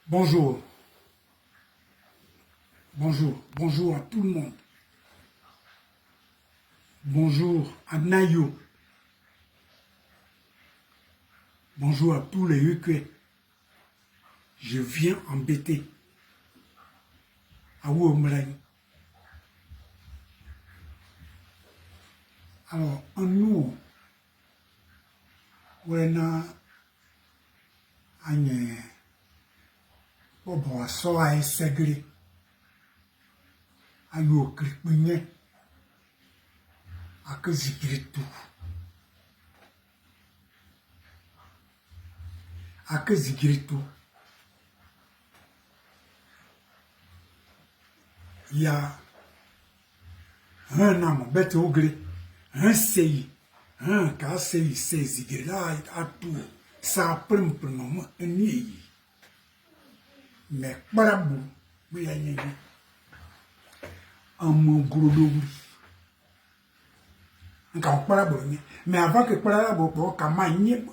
Bonjour, bonjour à tout le monde. Bonjour à Nayo. Bonjour à tous les UK. Je viens embêter à Ouomlaï. Alors, en nous, on a un bobo so a segre a yo krikpenye a que zigritu a que zigritu il y a un homme bête au gré un sei un cas sei zigri là à tout ça prend nom ni mais barabou mais y a un mot gros mais avant que parabo pour kamanye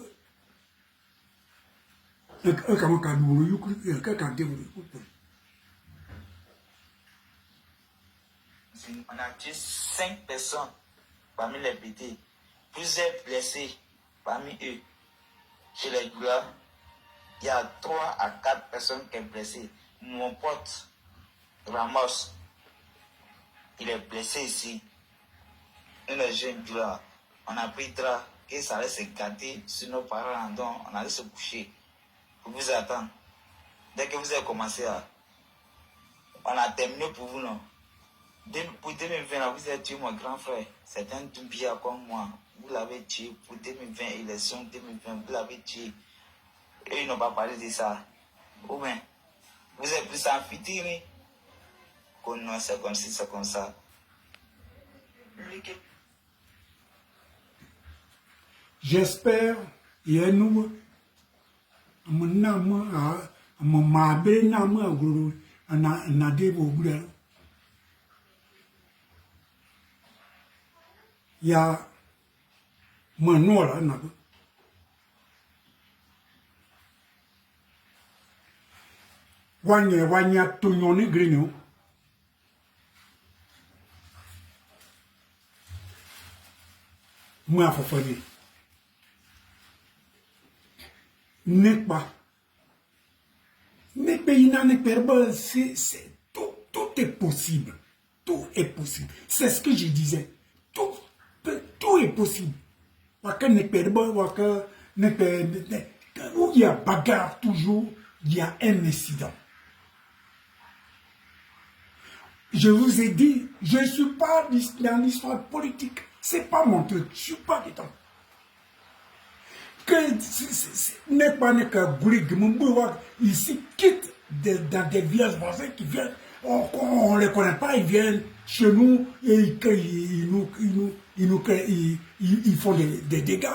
comment kadou On a tué 5 personnes parmi les BT. Plusieurs blessés parmi eux. Chez les Goulas, il y a 3 à 4 personnes qui sont blessées. Mon pote Ramos, il est blessé ici. Nous, les jeunes Goulas, on a pris drap et ça allait se gâter sur nos parents. Donc, on allait se coucher pour vous attendre. Dès que vous avez commencé à... On a terminé pour vous, non? Pour 2020, vous avez tué mon grand frère. C'est un Doumbia comme moi. Vous l'avez tué pour 2020, élection 2020. Vous l'avez tué. Et ils n'ont pas parlé de ça. Ou bien, vous êtes plus amphitéré. Non, c'est comme si, c'est comme ça. J'espère, il y a nous, mon mabe nama guru, na debo guru. Il y a mon nom là, Wanya tunyoni grino. Moi, faut faire. N'est pas. N'est pas inanimable, c'est tout est possible. Tout est possible. C'est ce que je disais. Tout est possible. Où il y a bagarre toujours, il y a un incident. Je vous ai dit, je ne suis pas dans l'histoire politique. C'est pas mon truc. Je ne suis pas dedans. N'est pas ici quitte dans des villages voisins qui viennent. On ne les connaît pas, ils viennent chez nous et ils font des dégâts.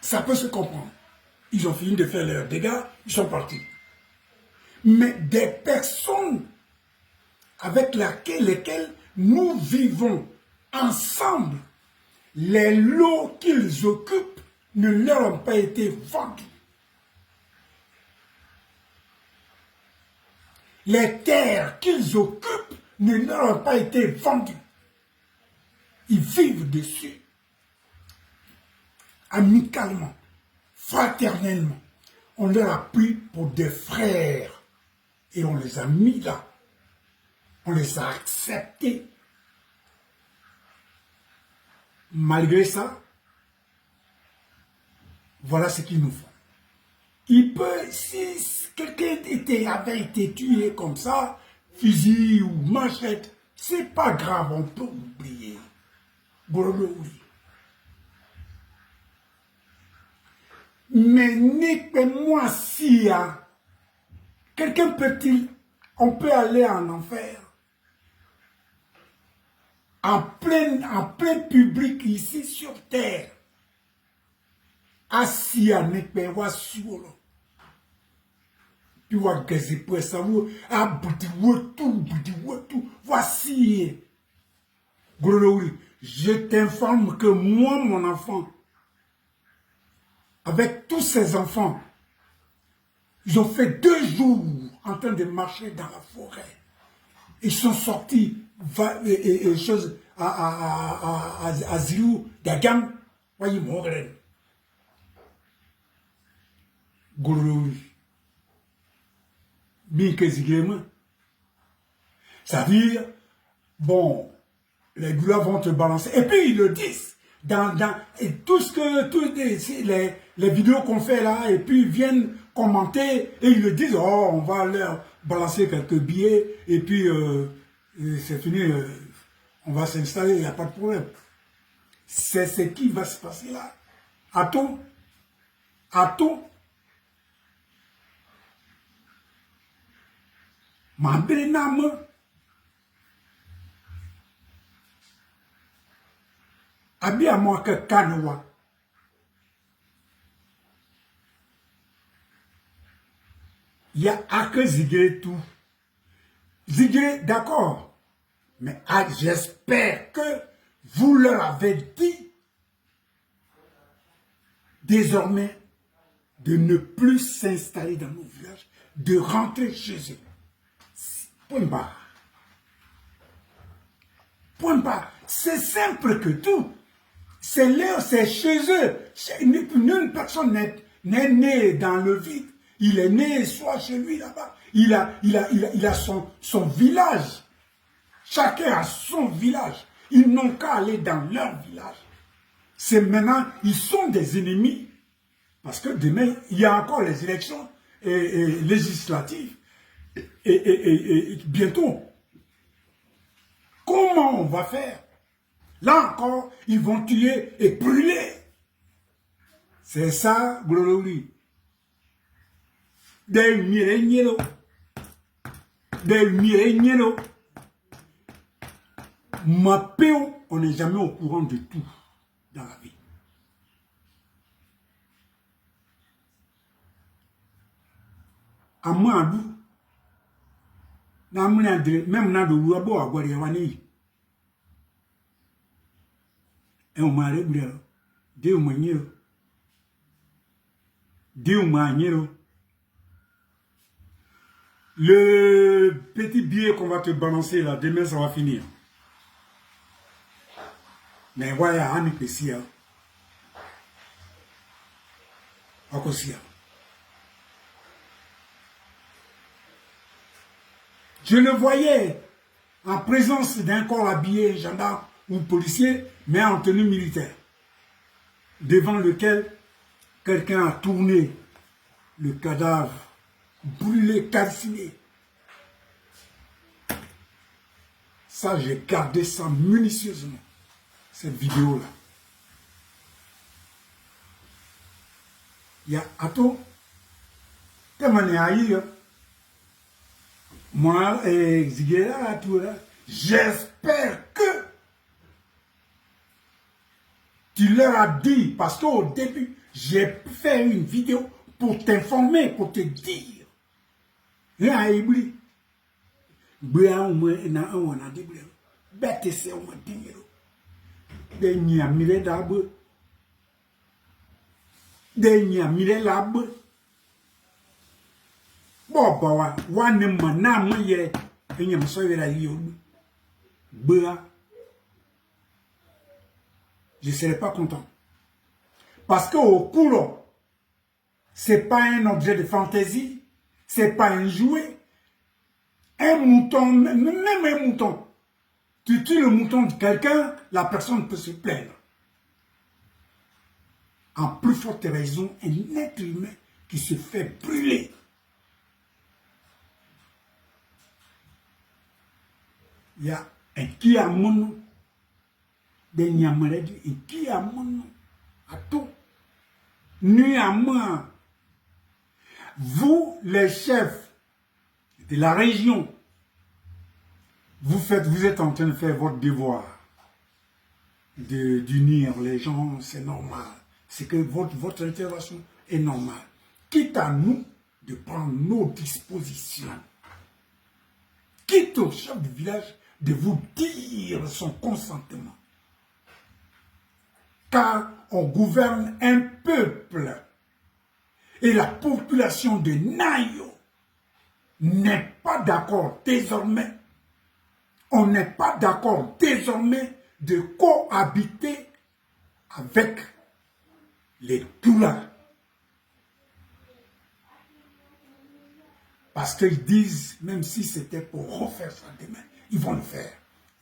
Ça peut se comprendre. Ils ont fini de faire leurs dégâts, ils sont partis. Mais des personnes avec lesquelles nous vivons ensemble, les lots qu'ils occupent ne leur ont pas été vendus. Les terres qu'ils occupent ne leur ont pas été vendues. Ils vivent dessus. Amicalement, fraternellement. On leur a pris pour des frères. Et on les a mis là. On les a acceptés. Malgré ça, voilà ce qu'ils nous font. Il peut, si quelqu'un avait été tué comme ça, fusil ou machette, c'est pas grave, on peut oublier. Mais moi si quelqu'un peut-il, on peut aller en enfer en plein public ici sur terre. Asia nekpe wa suolo. Tu vois que c'est pour ça vous abouti wotu voici. Je t'informe que moi mon enfant avec tous ces enfants Ils ont fait 2 jours en train de marcher dans la forêt. Ils sont sortis à Zilou, Dagam, voyez, Mogren. Goulou. Bien que ça veut dire, bon, les goulas vont te balancer. Et puis ils le disent. Et tout ce que, toutes les vidéos qu'on fait là, et puis ils viennent commenter, et ils le disent, oh, on va leur balancer quelques billets, et puis c'est fini, on va s'installer, il n'y a pas de problème. C'est ce qui va se passer là. A-t-on Mambrenam. Abi à moi que Kanoa. Il y a que Zigé tout. Zigé, d'accord. Mais j'espère que vous leur avez dit désormais de ne plus s'installer dans nos villages, de rentrer chez eux. Point barre. Point barre. C'est simple que tout. C'est chez eux. Nulle personne n'est née dans le vide. Il est né soit chez lui là-bas. Il a son village. Chacun a son village. Ils n'ont qu'à aller dans leur village. C'est maintenant, ils sont des ennemis. Parce que demain, il y a encore les élections législatives. Et bientôt. Comment on va faire? Là encore, ils vont tuer et brûler. C'est ça, Gloroli. Des miregnelo. Des miregnelo. Ma péo, on n'est jamais au courant de tout dans la vie. À moi, même dans le Louabo, à Guadéwani. Et on m'a réglé. Dieu m'a nié. Dieu m'a nié. Le petit billet qu'on va te balancer là, demain ça va finir. Mais voilà, on est ici. Je le voyais en présence d'un corps habillé, gendarme ou policier, mais en tenue militaire, devant lequel quelqu'un a tourné le cadavre, brûlé, calciné. Ça, j'ai gardé ça minutieusement, cette vidéo-là. Il y a Ato, moi, j'espère que tu leur as dit, parce qu'au début, j'ai fait une vidéo pour t'informer, pour te dire. Là, il dit, je ne serai pas content. Parce qu'au coulot, ce n'est pas un objet de fantaisie, ce n'est pas un jouet. Un mouton, même un mouton, tu tues le mouton de quelqu'un, la personne peut se plaindre. En plus forte raison, un être humain qui se fait brûler. Il y a un qui a mon des Nyamaredi, un qui a mon à tout. Nuit à moi. Vous, les chefs de la région, vous êtes en train de faire votre devoir d'unir les gens, c'est normal. C'est que votre intervention est normale. Quitte à nous de prendre nos dispositions. Quitte au chef du village de vous dire son consentement. Car on gouverne un peuple. Et la population de Nayo n'est pas d'accord désormais. On n'est pas d'accord désormais de cohabiter avec les Doula. Parce qu'ils disent, même si c'était pour refaire ça demain, ils vont le faire.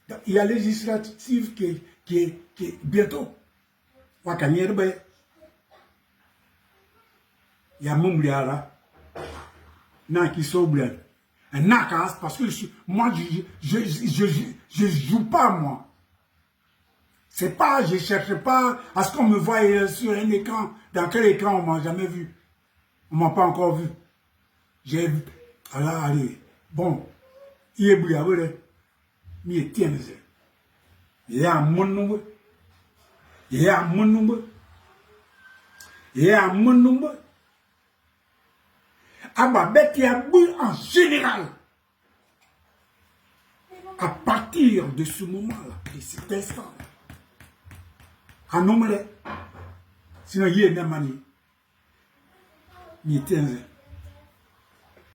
Donc, il y a législative qui est bientôt. Il y a mon là. Non, qui sont oubliés. Un nakas, parce que moi, je joue pas, moi. C'est pas, je cherche pas à ce qu'on me voie sur un écran. Dans quel écran on m'a jamais vu? On m'a pas encore vu. J'ai vu. Alors, allez. Bon. Il est bouillé, il est tien. Il y a mon nombre. Il y a mon nombre. Il y a mon nombre. Ababet en général. À partir de ce moment-là, de cet instant, à nombre, sinon il y a une manière. Il est